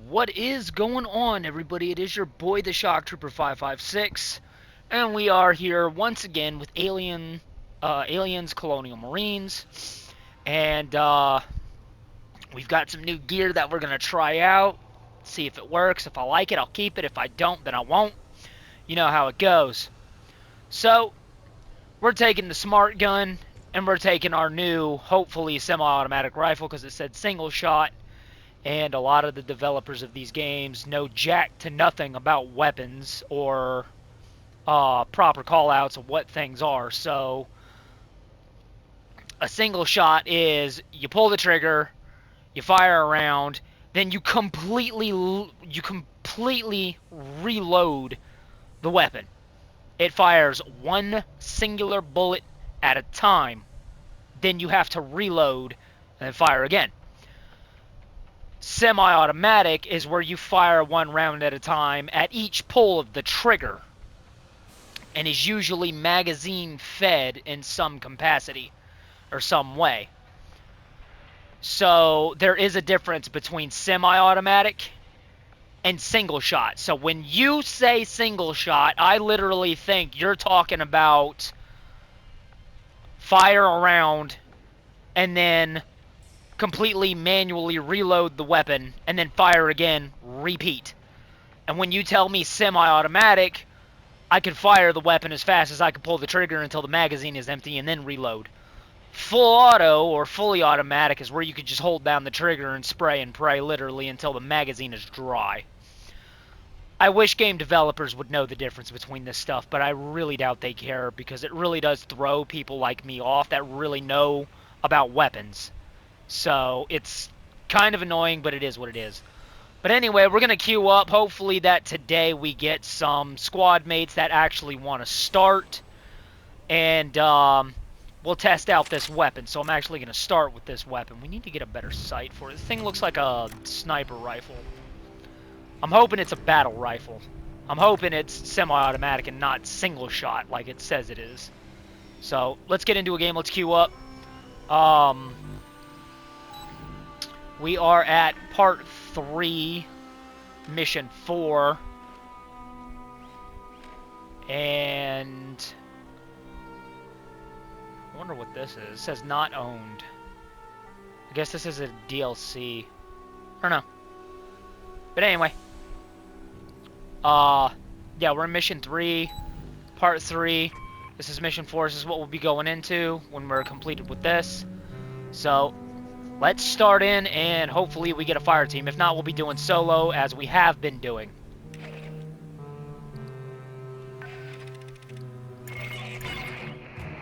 What is going on, everybody? It is your boy, the Shock Trooper 556, and we are here once again with Aliens Colonial Marines, and we've got some new gear that we're gonna try out, see if it works. If I like it, I'll keep it. If I don't, then I won't. You know how it goes. So we're taking the smart gun, and we're taking our new, hopefully semi-automatic rifle because it said single shot. And a lot of the developers of these games know jack to nothing about weapons or proper callouts of what things are. So a single shot is you pull the trigger, you fire a round, then you completely reload the weapon. It fires one singular bullet at a time. Then you have to reload and then fire again. Semi-automatic is where you fire one round at a time at each pull of the trigger, and is usually magazine fed in some capacity or some way. So there is a difference between semi-automatic and single shot. So when you say single shot, I literally think you're talking about fire a round and then completely manually reload the weapon and then fire again, repeat. And when you tell me semi-automatic, I can fire the weapon as fast as I can pull the trigger until the magazine is empty and then reload. Full auto or fully automatic is where you can just hold down the trigger and spray and pray literally until the magazine is dry. I wish game developers would know the difference between this stuff, but I really doubt they care because it really does throw people like me off that really know about weapons. So it's kind of annoying, but it is what it is. But anyway, we're going to queue up. Hopefully that today we get some squad mates that actually want to start. And we'll test out this weapon. So I'm actually going to start with this weapon. We need to get a better sight for it. This thing looks like a sniper rifle. I'm hoping it's a battle rifle. I'm hoping it's semi-automatic and not single shot like it says it is. So let's get into a game. Let's queue up. We are at part 3, mission 4, and I wonder what this is. It says not owned. I guess this is a DLC. I don't know. But anyway, yeah, we're in mission 3, part 3. This is mission 4. This is what we'll be going into when we're completed with this. So let's start in, and hopefully we get a fire team. If not, we'll be doing solo, as we have been doing.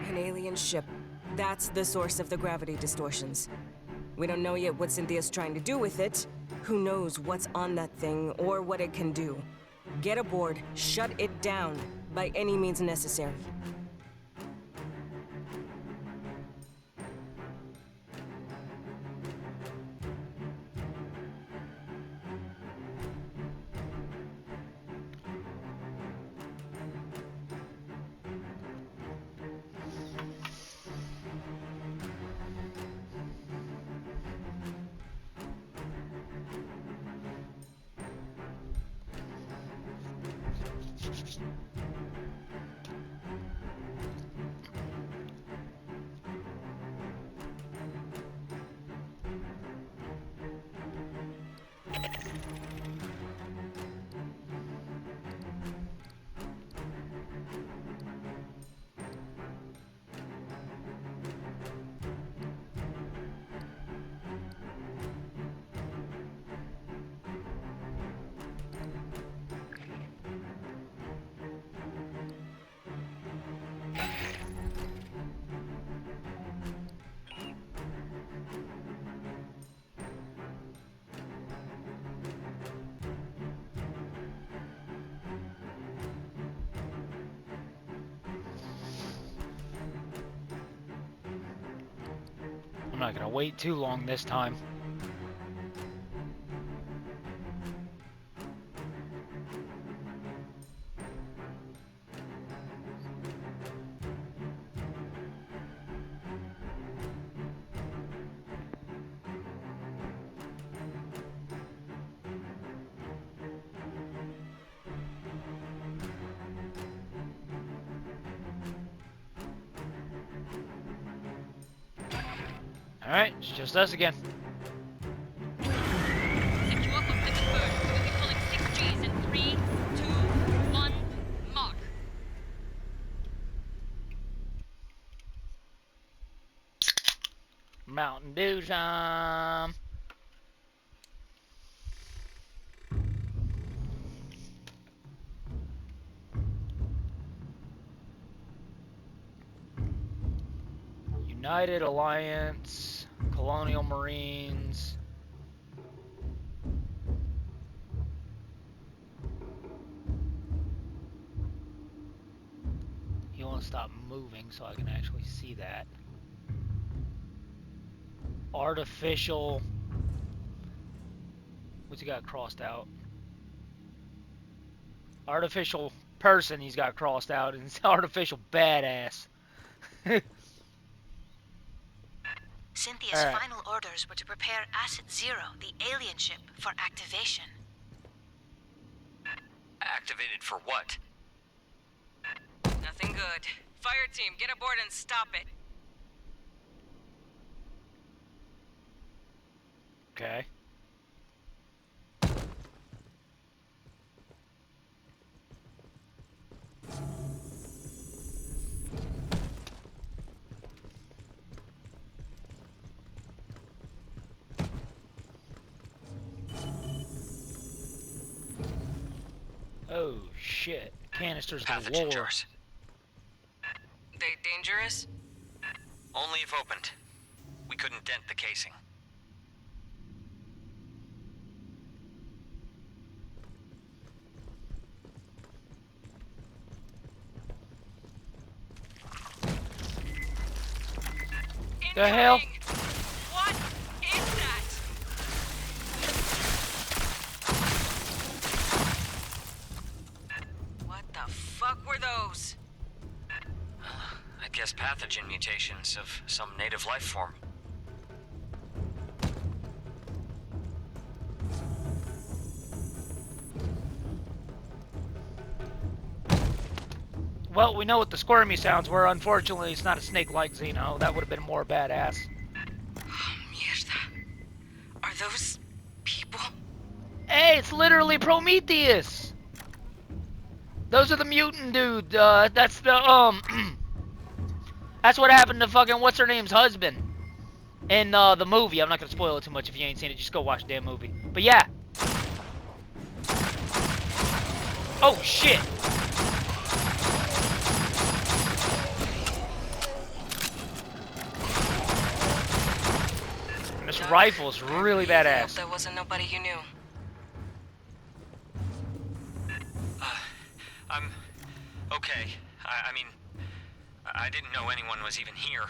An alien ship. That's the source of the gravity distortions. We don't know yet what Cynthia's trying to do with it. Who knows what's on that thing, or what it can do. Get aboard, shut it down, by any means necessary. I'm not gonna wait too long this time. Alright, it's just us again. Secure for Plymouth Bird. We'll be pulling 6 Gs in 3, 2, 1, mark. Mountain Dew time. United Alliance, Colonial Marines. You want to stop moving so I can actually see that. Artificial. What's he got crossed out? Artificial person he's got crossed out, and it's artificial badass. Cynthia's Alright. final orders were to prepare Asset Zero, the alien ship, for activation. Activated for what? Nothing good. Fireteam, get aboard and stop it. Okay. Oh shit. Canisters Pathogen galore. jars. They dangerous? Only if opened. We couldn't dent the casing. The hell? Incoming! What is that? What the fuck were those? I guess pathogen mutations of some native life form. Well, we know what the squirmy sounds were. Unfortunately, it's not a snake-like Xeno. That would have been more badass. Mierda. Are those people? Hey, it's literally Prometheus! Those are the mutant dude. That's the, that's what happened to fucking what's-her-name's husband in, the movie. I'm not gonna spoil it too much if you ain't seen it. Just go watch the damn movie. But yeah. Oh, shit. This rifle's really I hope badass. that wasn't nobody you knew. I'm okay. I mean, I didn't know anyone was even here.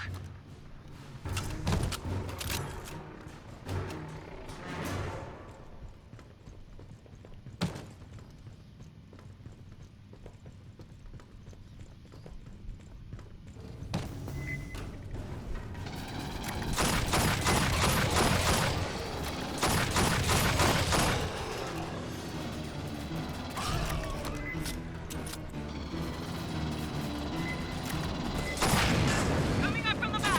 Coming up from the back!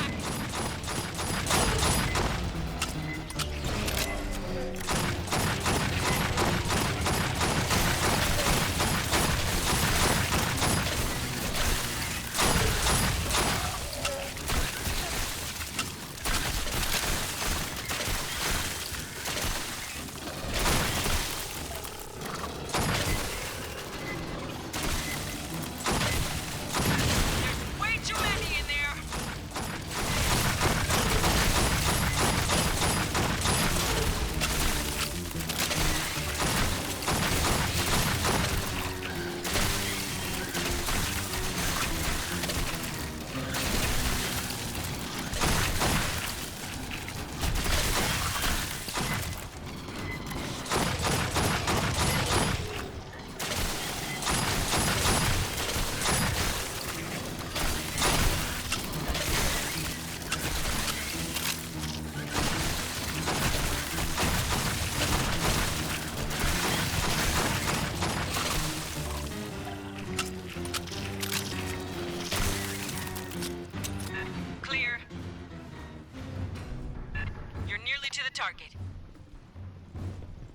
the target.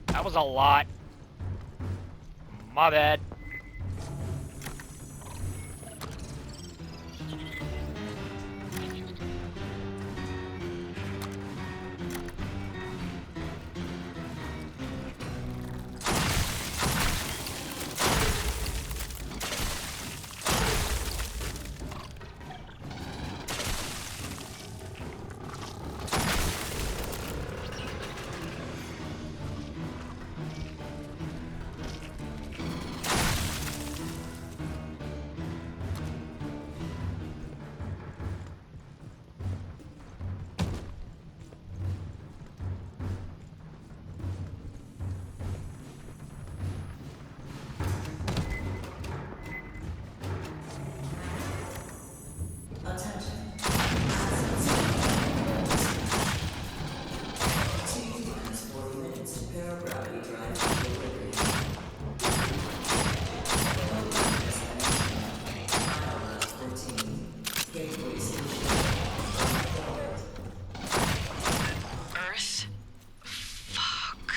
That was a lot. My bad. Earth? Fuck.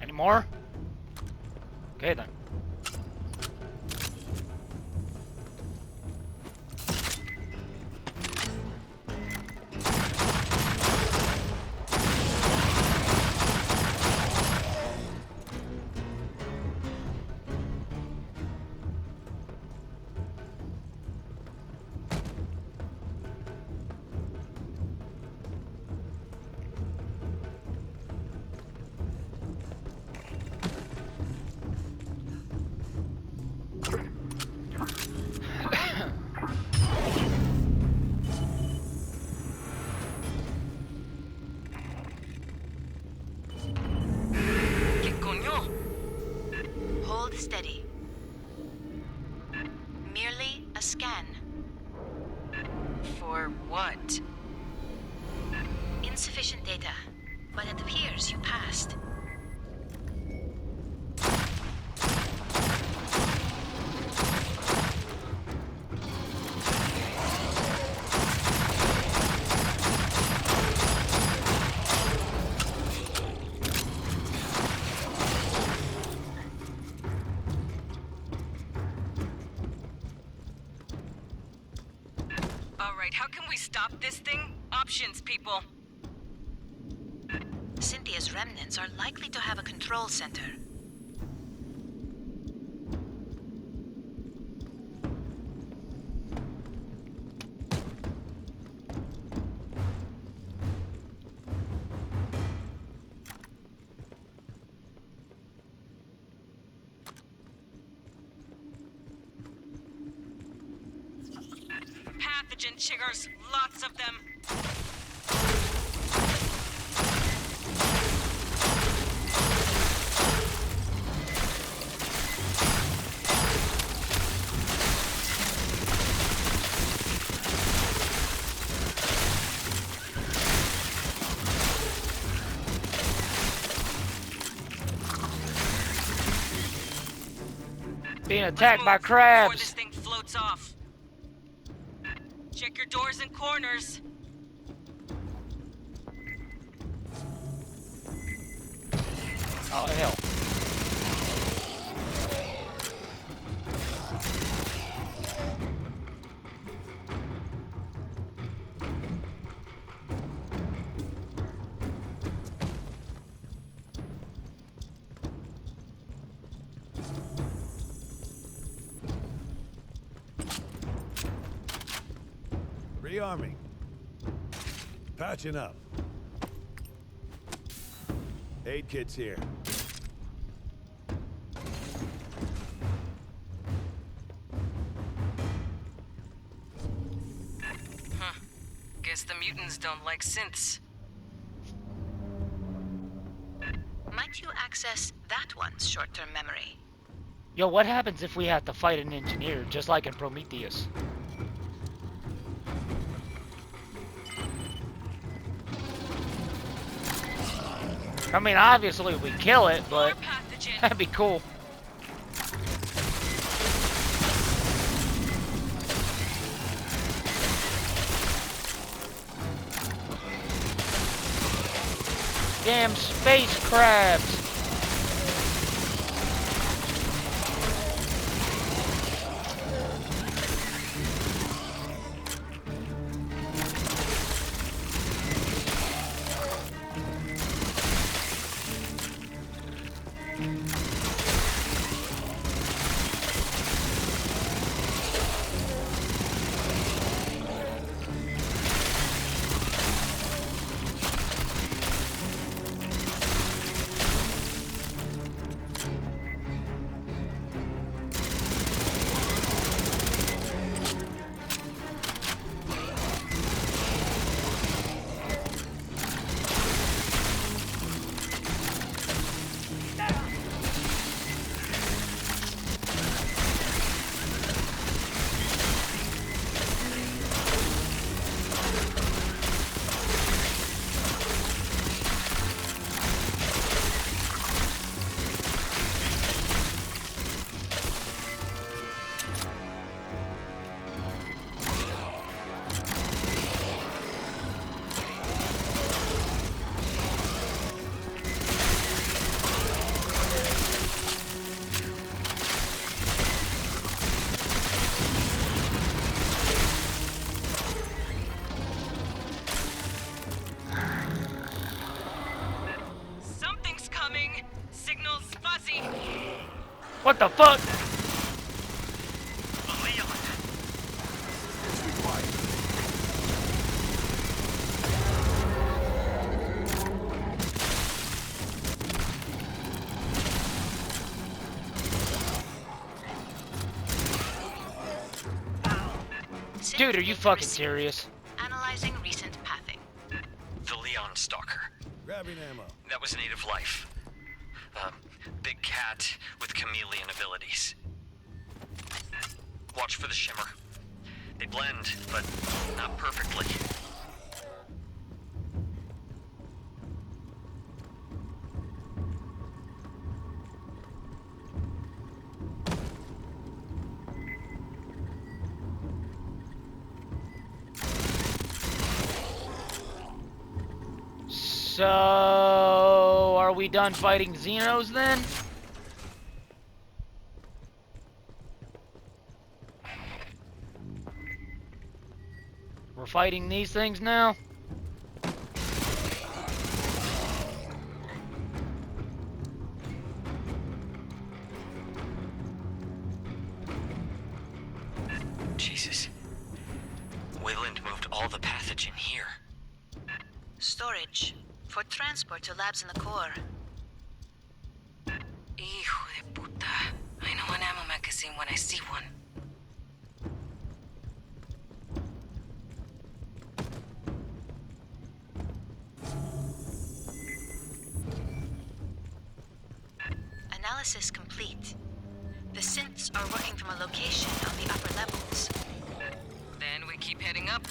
Any more? Okay then. ¿Qué coño? Hold steady. Merely a scan. For what? Insufficient data, but it appears you passed. All right, how can we stop this thing? Options, people. Cynthia's remnants are likely to have a control center. Pathogen chiggers, lots of them. Being Let's attacked by move before this crabs. thing floats off. Check your doors and corners. Oh hell. Rearming. Patching up. Aid kit's here. Guess the mutants don't like synths. Might you access that one's short-term memory? Yo, what happens if we have to fight an engineer, just like in Prometheus? I mean, obviously we kill it, but that'd be cool. Damn space crabs! Something's coming! Signal's fuzzy! What the fuck? Dude, are you fucking serious? Analyzing recent pathing. The Leon Stalker. Grabbing ammo. That was native life. Big cat with chameleon abilities. Watch for the shimmer. They blend, but not perfectly. So, are we done fighting Xenos then? We're fighting these things now? Jesus. Wayland moved all the pathogen here. Storage. For transport to labs in the core. Hijo de puta. I know an ammo magazine when I see one. Analysis complete. The synths are working from a location on the upper levels. Then we keep heading up.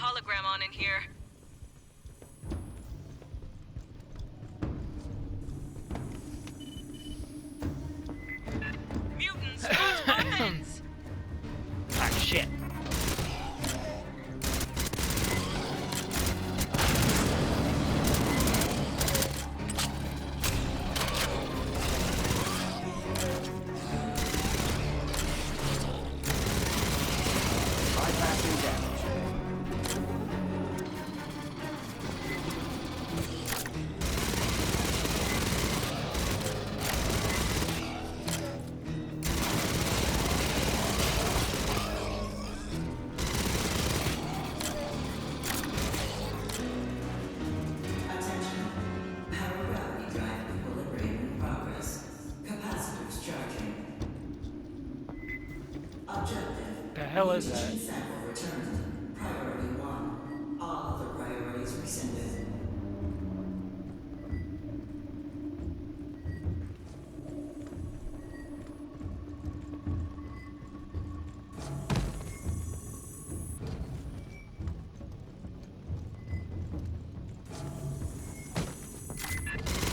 hologram on in here. Mutants, not humans! Ah, shit. Bypassing damage. Attention. Power gravity drive equilibrium in progress. Capacitors charging. Objective. The hell is that? Mutation sample returned. Priority 1. All other priorities rescinded.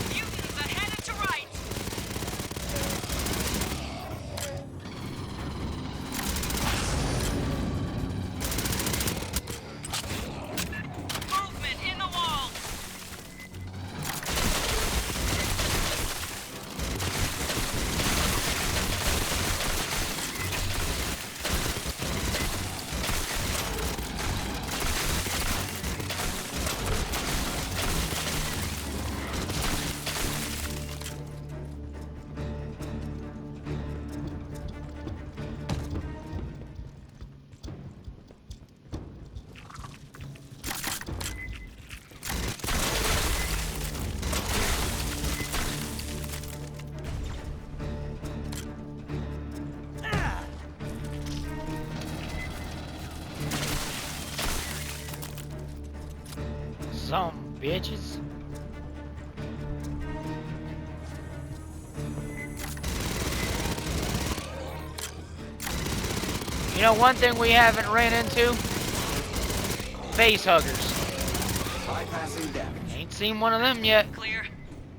Mutants ahead and to right! Movement in the wall! Some bitches. You know one thing we haven't ran into? Face huggers. Bypassing damage. Ain't seen one of them yet. Clear.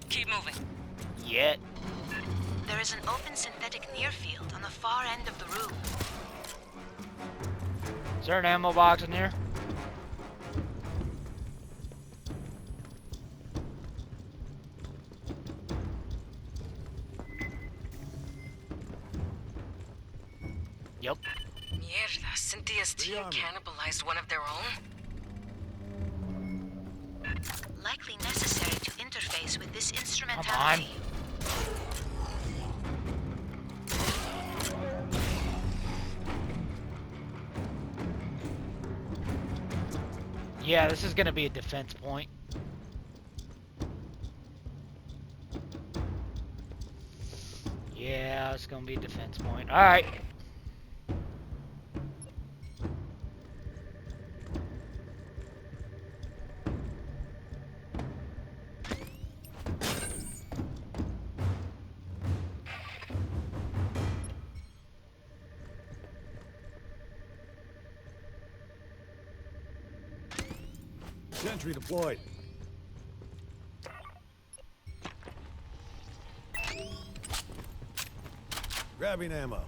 Keep moving. Yet. There is an open synthetic near field on the far end of the room. Is there an ammo box in here? Yep. Mierda, Cynthia's team Rearming. cannibalized one of their own? Likely necessary to interface with this Come on. instrumentality. Yeah, this is gonna be a defense point. Yeah, it's gonna be a defense point. Alright. Sentry deployed. Grabbing ammo.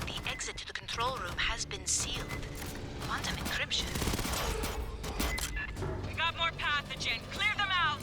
The exit to the control room has been sealed. Quantum encryption. We got more pathogen. Clear them out!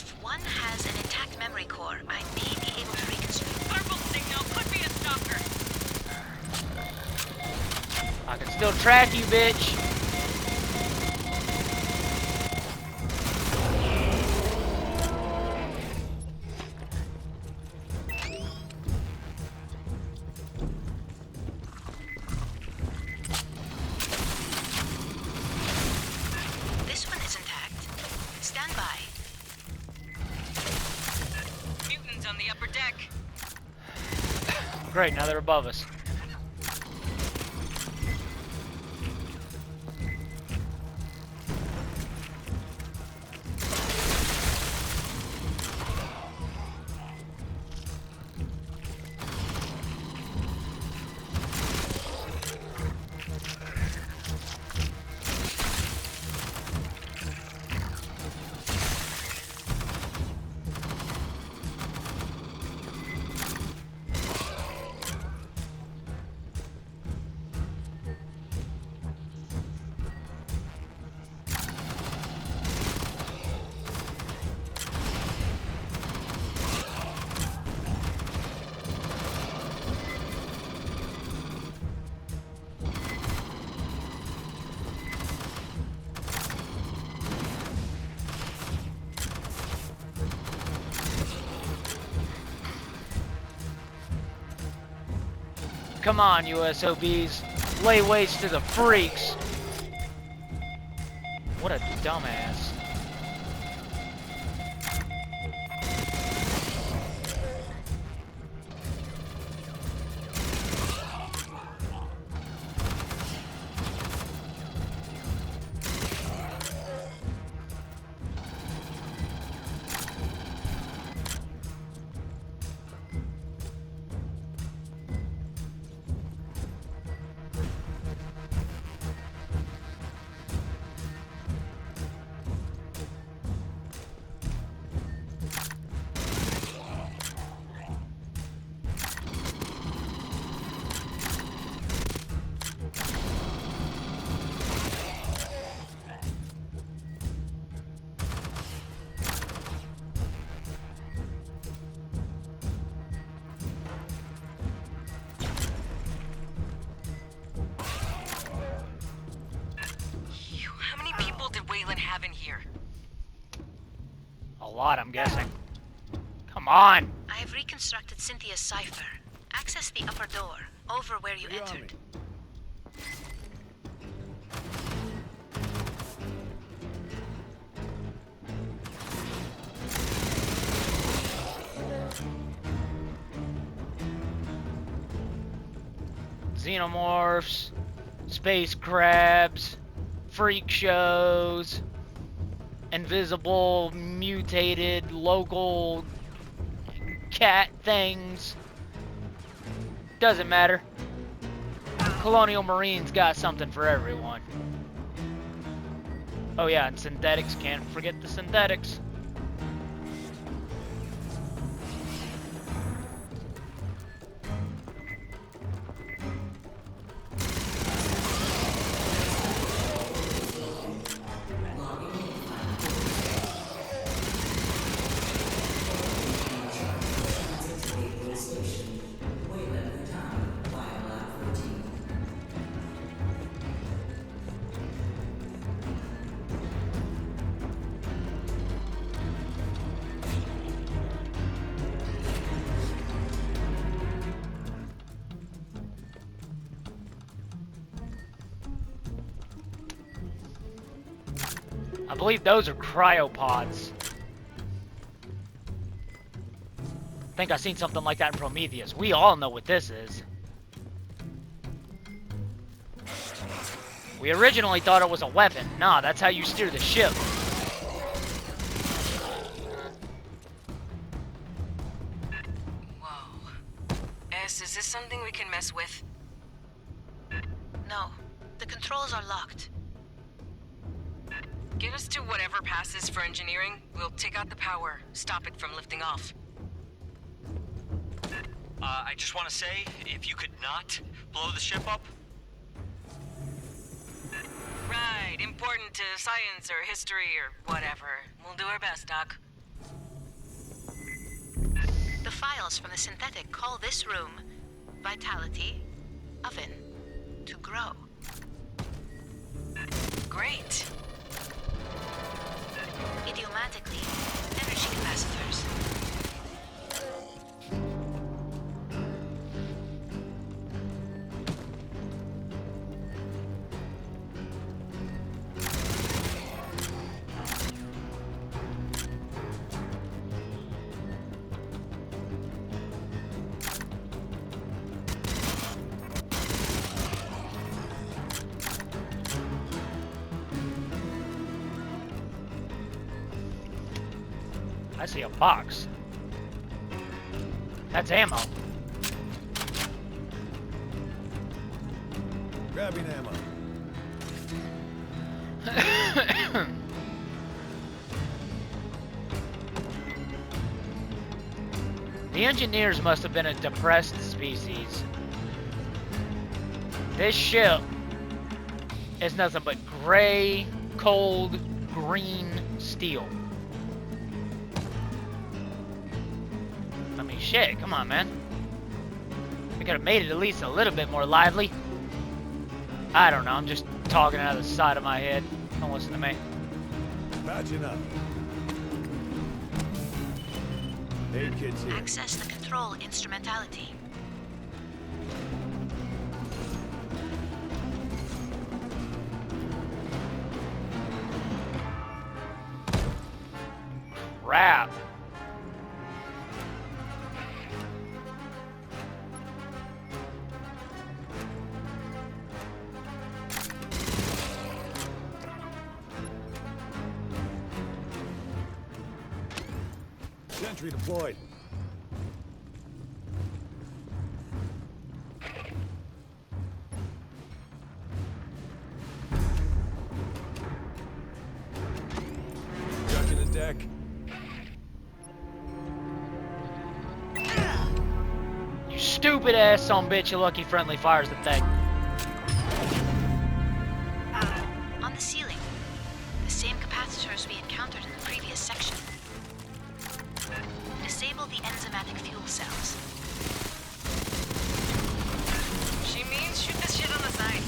If one has an intact memory core, I may be able to reconstruct. Purple signal could be a stalker. I can still track you, bitch. This one is intact. Stand by. Mutants on the upper deck. Great, now they're above us. Come on, USOBs. Lay waste to the freaks. What a dumbass. How many people did Wayland have in here? A lot, I'm guessing. Come on! I have reconstructed Cynthia's cipher. Access the upper door, over where you You're on entered. me. Xenomorphs, space crabs, freak shows, invisible, mutated, local cat things. Doesn't matter. Colonial Marines got something for everyone. Oh yeah, and synthetics, can't forget the synthetics. I believe those are cryopods. I think I've seen something like that in Prometheus. We all know what this is. We originally thought it was a weapon. Nah, that's how you steer the ship. Whoa. S, is this something we can mess with? No, the controls are locked. Get us to whatever passes for engineering. We'll take out the power, stop it from lifting off. I just want to say, if you could not blow the ship up. Right, important to science or history or whatever. We'll do our best, Doc. cells from the synthetic call this room Vitality Oven to grow. Great. Idiomatically, energy capacitors. I see a box. That's ammo. Grabbing ammo. The engineers must have been a depressed species. This ship is nothing but gray, cold, green steel. I mean, shit, come on, man. We could have made it at least a little bit more lively. I don't know, I'm just talking out of the side of my head. Don't listen to me. Patching up. Aid kits here. Access the control instrumentality. Crap. Sentry deployed. Ducking the deck. You stupid ass son bitch, you lucky friendly fires the thing. On the ceiling, the same capacitors we encountered in the previous section. Disable the enzymatic fuel cells. She means shoot this shit on the side.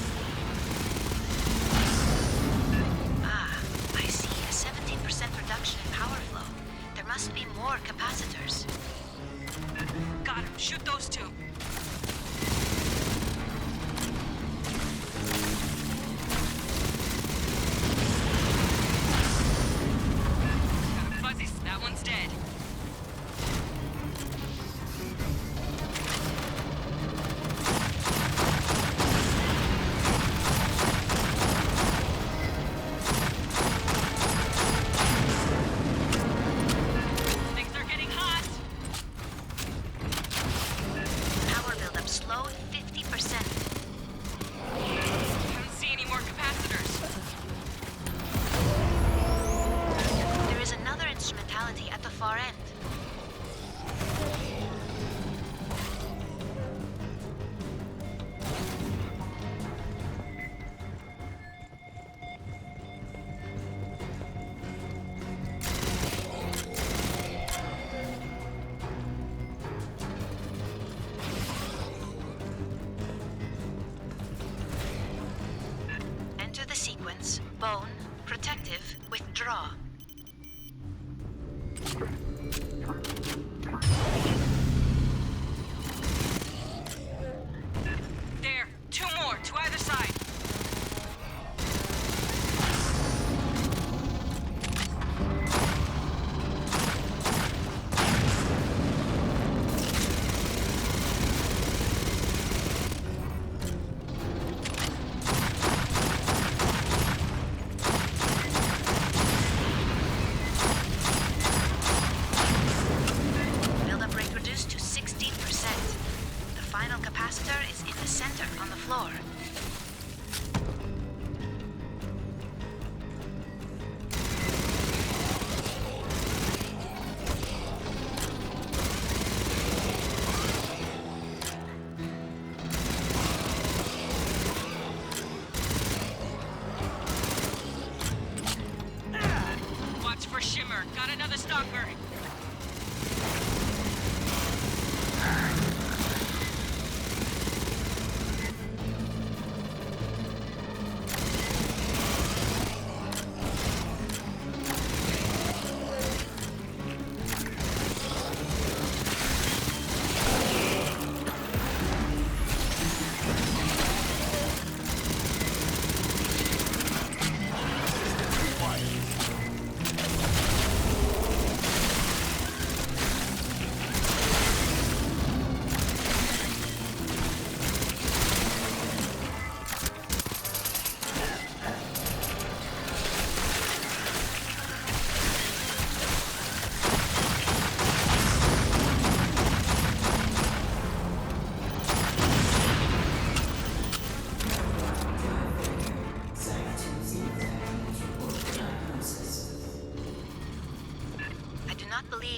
Ah, I see a 17% reduction in power flow. There must be more capacitors. Got him. Shoot those two. Fuzzy, that one's dead. Things are getting hot. Power buildup slowed 50%. Don't see any more capacitors. There is another instrumentality at the far end. Enter the sequence. Bone, protective, withdraw. There. Two more to either side.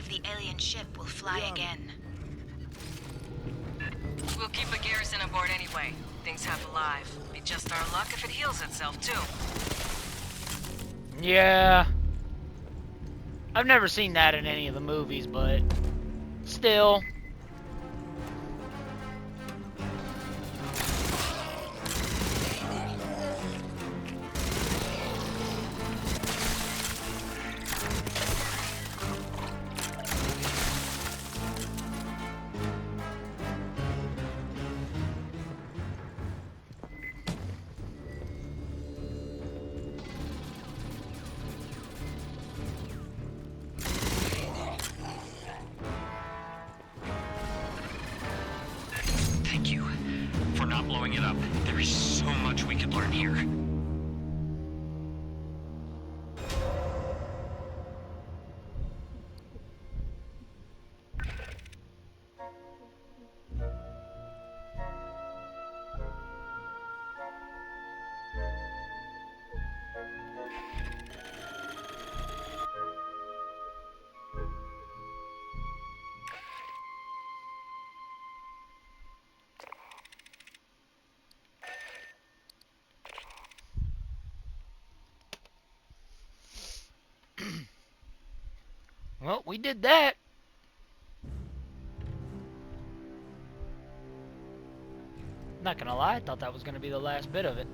believe the alien ship will fly again. We'll keep a garrison aboard anyway. Things half alive. Be just our luck if it heals itself, too. Yeah. I've never seen that in any of the movies, but still. Thank you for not blowing it up. There is so much we could learn here. Well, we did that. Not gonna lie, I thought that was gonna be the last bit of it.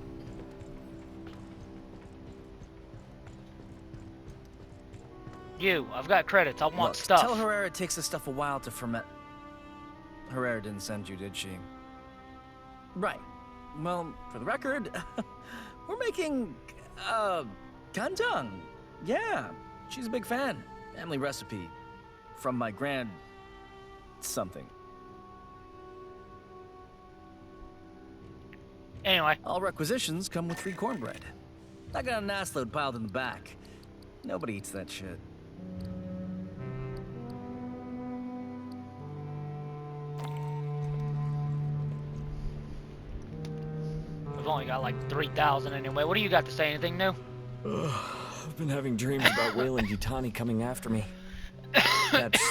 You, I've got credits. I want Look, stuff. Tell Herrera it takes this stuff a while to ferment. Herrera didn't send you, did she? Right. Well, for the record, we're making, kantang. Yeah, she's a big fan. Family recipe. From my grand... something. Anyway. All requisitions come with free cornbread. I got an ass load piled in the back. Nobody eats that shit. I've only got like 3,000 anyway. What do you got to say? Anything new? I've been having dreams about Wayland Yutani coming after me. That's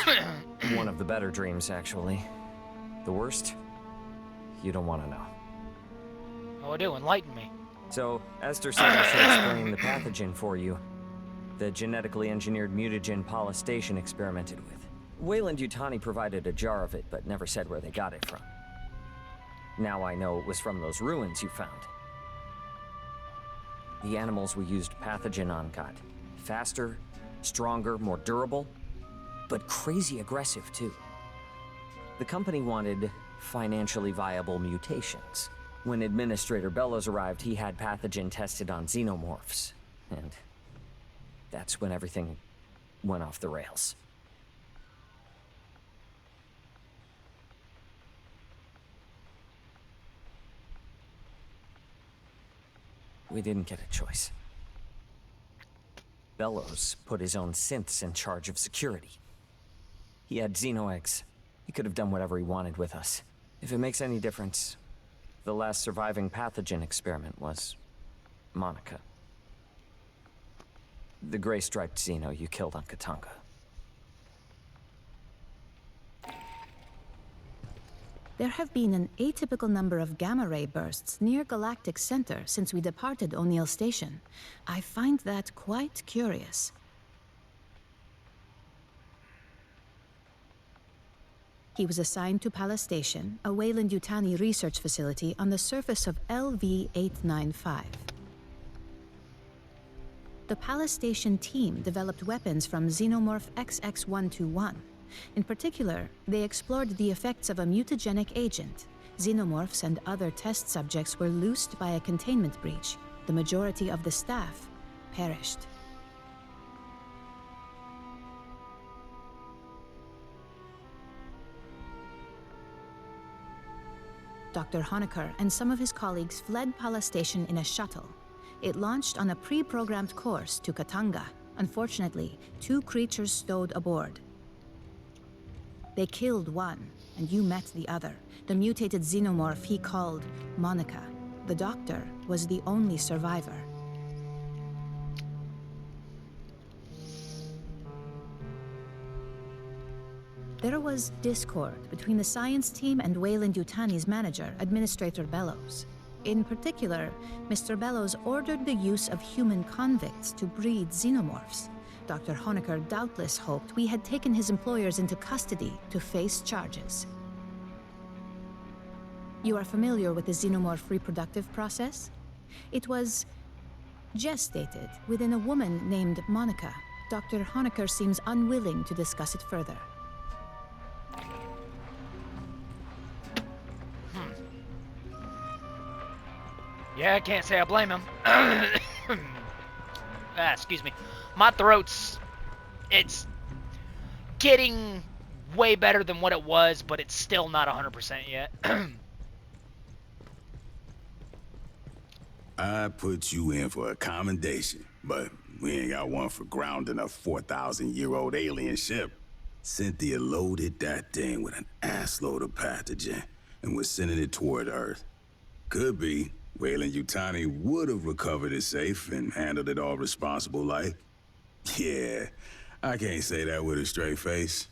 one of the better dreams, actually. The worst? You don't want to know. Oh, I do. Enlighten me. So, Esther said I should explain the pathogen for you. The genetically engineered mutagen Polystation experimented with. Wayland Yutani provided a jar of it, but never said where they got it from. Now I know it was from those ruins you found. The animals we used pathogen on got faster, stronger, more durable, but crazy aggressive too. The company wanted financially viable mutations. When Administrator Bellows arrived, he had pathogen tested on xenomorphs, and that's when everything went off the rails. We didn't get a choice. Bellows put his own synths in charge of security. He had xenoeggs. He could have done whatever he wanted with us. If it makes any difference, the last surviving pathogen experiment was Monica. The gray-striped xeno you killed on Katanga. There have been an atypical number of gamma-ray bursts near Galactic Center since we departed O'Neill Station. I find that quite curious. He was assigned to Polystation, a Wayland Yutani research facility on the surface of LV-895. The Polystation team developed weapons from Xenomorph XX-121. In particular, they explored the effects of a mutagenic agent. Xenomorphs and other test subjects were loosed by a containment breach. The majority of the staff perished. Dr. Honecker and some of his colleagues fled Polystation in a shuttle. It launched on a pre-programmed course to Katanga. Unfortunately, 2 creatures stowed aboard. They killed one, and you met the other, the mutated xenomorph he called Monica. The doctor was the only survivor. There was discord between the science team and Weyland-Yutani's manager, Administrator Bellows. In particular, Mr. Bellows ordered the use of human convicts to breed xenomorphs. Dr. Honecker doubtless hoped we had taken his employers into custody to face charges. You are familiar with the xenomorph reproductive process? It was gestated within a woman named Monica. Dr. Honecker seems unwilling to discuss it further. Yeah, I can't say I blame him. Excuse me. My throat's... It's getting way better than what it was, but it's still not 100% yet. I put you in for a commendation, but we ain't got one for grounding a 4,000-year-old alien ship. Cynthia loaded that thing with an assload of pathogen and was sending it toward Earth. Could be Weyland-Yutani would have recovered it safe and handled it all responsible like. Yeah, I can't say that with a straight face.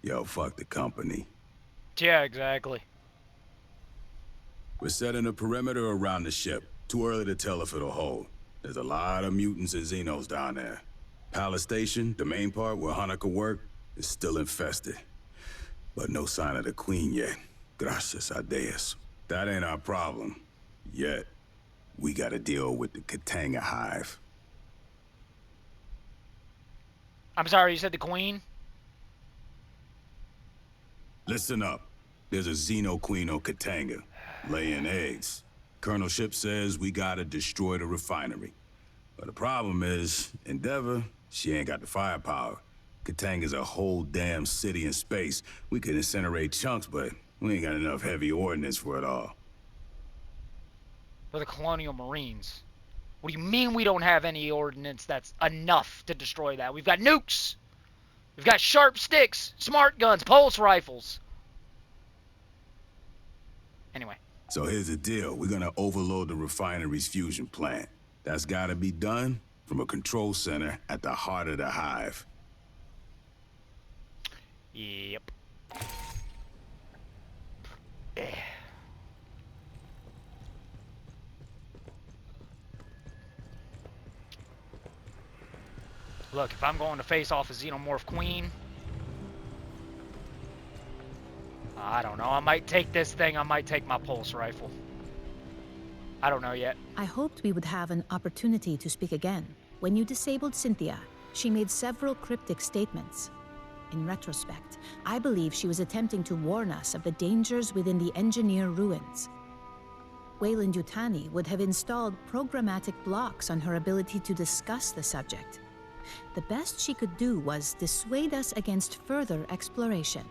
Yo, fuck the company. Yeah, exactly. We're setting a perimeter around the ship. Too early to tell if it'll hold. There's a lot of mutants and Xenos down there. Palace Station, the main part where Hanukkah worked, is still infested. But no sign of the Queen yet. Gracias a Dios. That ain't our problem. Yet. We gotta deal with the Katanga hive. I'm sorry, you said the Queen? Listen up. There's a Xeno Queen on Katanga, laying eggs. Colonel Ship says we gotta destroy the refinery. But the problem is, Endeavor, she ain't got the firepower. Katanga's a whole damn city in space. We could incinerate chunks, but we ain't got enough heavy ordnance for it all. For the Colonial Marines. What do you mean we don't have any ordnance that's enough to destroy that? We've got nukes! We've got sharp sticks, smart guns, pulse rifles. Anyway. So here's the deal. We're gonna overload the refinery's fusion plant. That's gotta be done from a control center at the heart of the hive. Yep. Look, if I'm going to face off a Xenomorph Queen, I don't know. I might take this thing. I might take my pulse rifle. I don't know yet. I hoped we would have an opportunity to speak again. When you disabled Cynthia, she made several cryptic statements. In retrospect, I believe she was attempting to warn us of the dangers within the Engineer ruins. Weyland-Yutani would have installed programmatic blocks on her ability to discuss the subject. The best she could do was dissuade us against further exploration.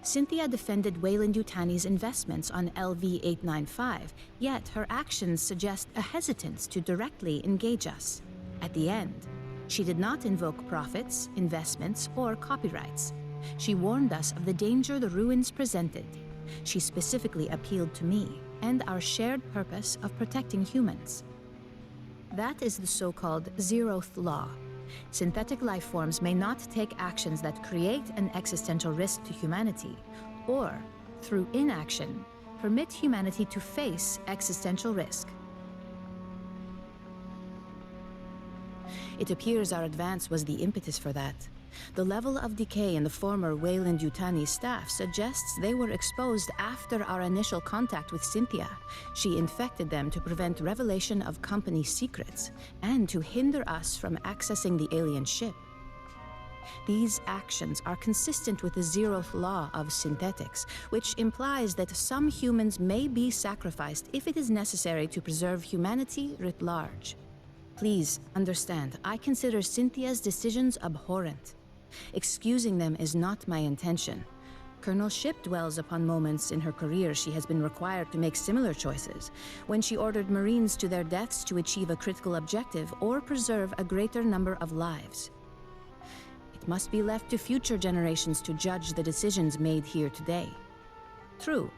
Cynthia defended Weyland-Yutani's investments on LV-895, yet her actions suggest a hesitance to directly engage us. At the end, she did not invoke profits, investments, or copyrights. She warned us of the danger the ruins presented. She specifically appealed to me and our shared purpose of protecting humans. That is the so-called zeroth law. Synthetic life forms may not take actions that create an existential risk to humanity, or, through inaction, permit humanity to face existential risk. It appears our advance was the impetus for that. The level of decay in the former Weyland-Yutani staff suggests they were exposed after our initial contact with Cynthia. She infected them to prevent revelation of company secrets and to hinder us from accessing the alien ship. These actions are consistent with the zeroth law of synthetics, which implies that some humans may be sacrificed if it is necessary to preserve humanity writ large. Please understand, I consider Cynthia's decisions abhorrent. Excusing them is not my intention. Colonel Ship dwells upon moments in her career she has been required to make similar choices, when she ordered Marines to their deaths to achieve a critical objective or preserve a greater number of lives. It must be left to future generations to judge the decisions made here today. True,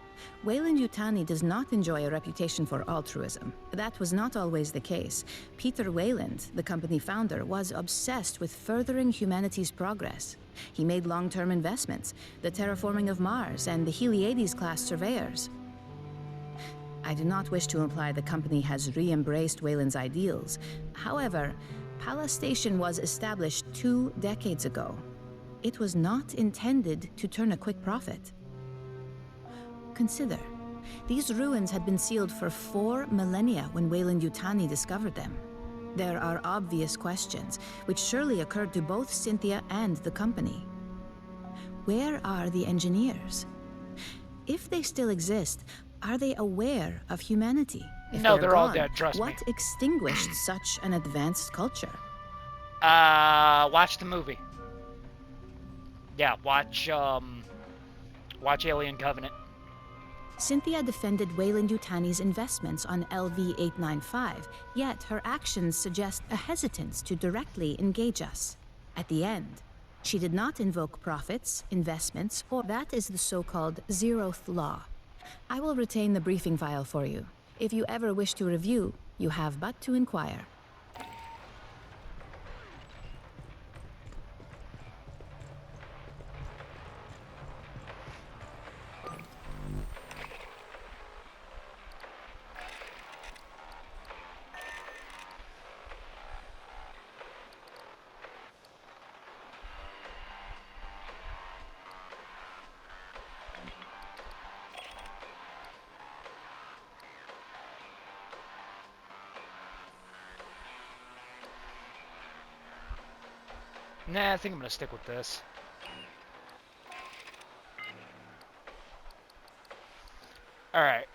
Wayland Yutani does not enjoy a reputation for altruism. That was not always the case. Peter Wayland, the company founder, was obsessed with furthering humanity's progress. He made long-term investments, the terraforming of Mars and the Heliades-class surveyors. I do not wish to imply the company has re-embraced Wayland's ideals. However, Pala Station was established 2 decades ago. It was not intended to turn a quick profit. Consider, these ruins had been sealed for 4 millennia when Wayland Yutani discovered them. There are obvious questions, which surely occurred to both Cynthia and the company. Where are the engineers? If they still exist, are they aware of humanity? If No, they're they're all gone, dead, trust me. what extinguished such an advanced culture? Watch the movie. Yeah, watch Alien Covenant. Cynthia defended Wayland Yutani's investments on LV-895, yet her actions suggest a hesitance to directly engage us. At the end, she did not invoke profits, investments, or that is the so-called zeroth law. I will retain the briefing file for you. If you ever wish to review, you have but to inquire. Nah, I think I'm gonna stick with this. Alright.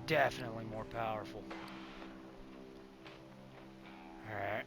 Definitely more powerful. Alright.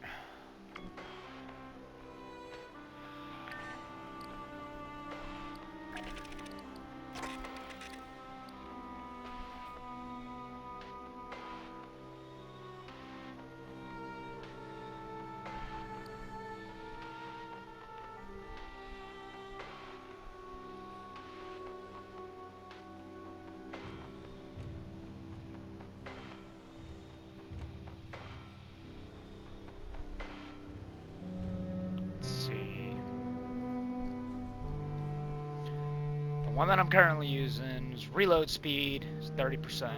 The one that I'm currently using is reload speed is 30%.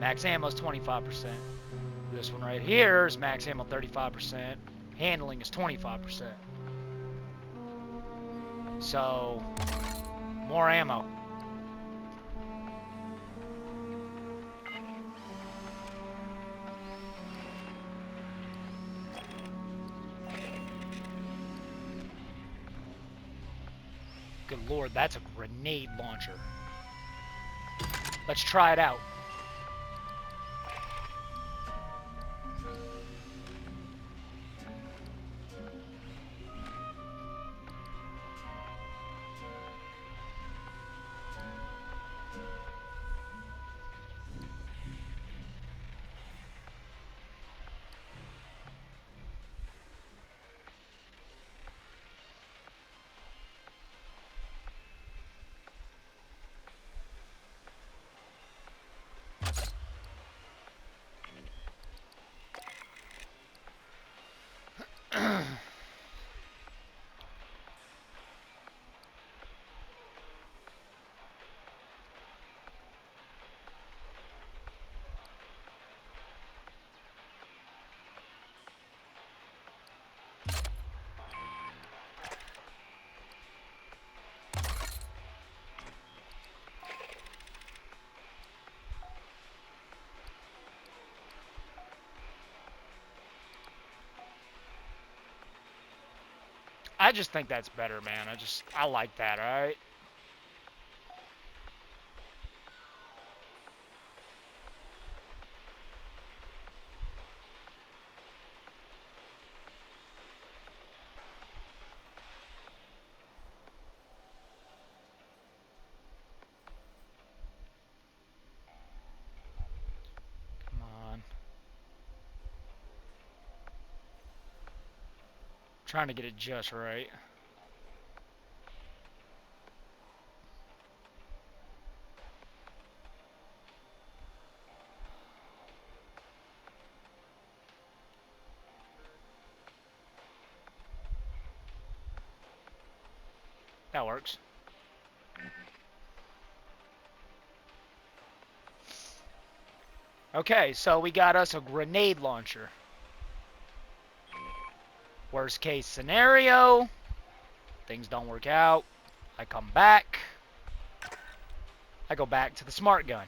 Max ammo is 25%. This one right here is max ammo 35%. Handling is 25%. So, more ammo. Good lord, that's a grenade launcher. Let's try it out. I just think that's better, man. I like that, alright? Come on. Trying to get it just right. That works. Okay, so we got us a grenade launcher. Worst case scenario, things don't work out. I come back. I go back to the smart gun.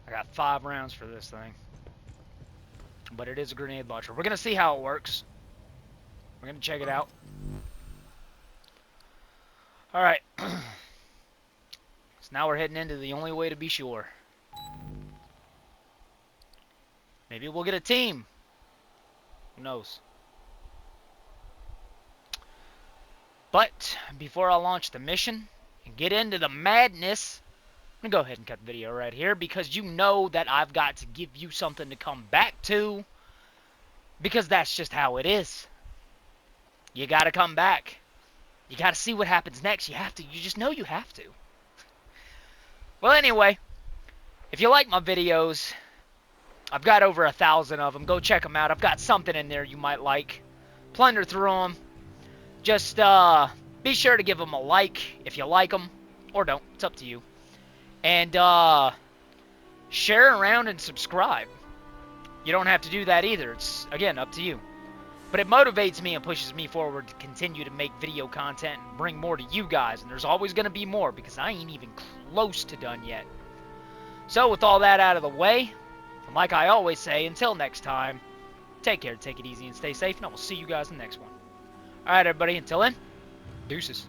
I got 5 rounds for this thing. But it is a grenade launcher. We're going to see how it works. We're going to check it out. Alright. So now we're heading into the only way to be sure. Maybe we'll get a team. Who knows? But before I launch the mission and get into the madness, I'm going to go ahead and cut the video right here because you know that I've got to give you something to come back to because that's just how it is. You got to come back. You got to see what happens next. You have to. You just know you have to. Well, anyway, if you like my videos, I've got over 1,000 of them. Go check them out. I've got something in there you might like. Plunder through them. Just be sure to give them a like if you like them, or don't. It's up to you. And share around and subscribe. You don't have to do that either. It's, again, up to you. But it motivates me and pushes me forward to continue to make video content and bring more to you guys. And there's always going to be more because I ain't even close to done yet. So with all that out of the way, and like I always say, until next time, take care, take it easy, and stay safe. And I will see you guys in the next one. Alright, everybody. Until then, deuces.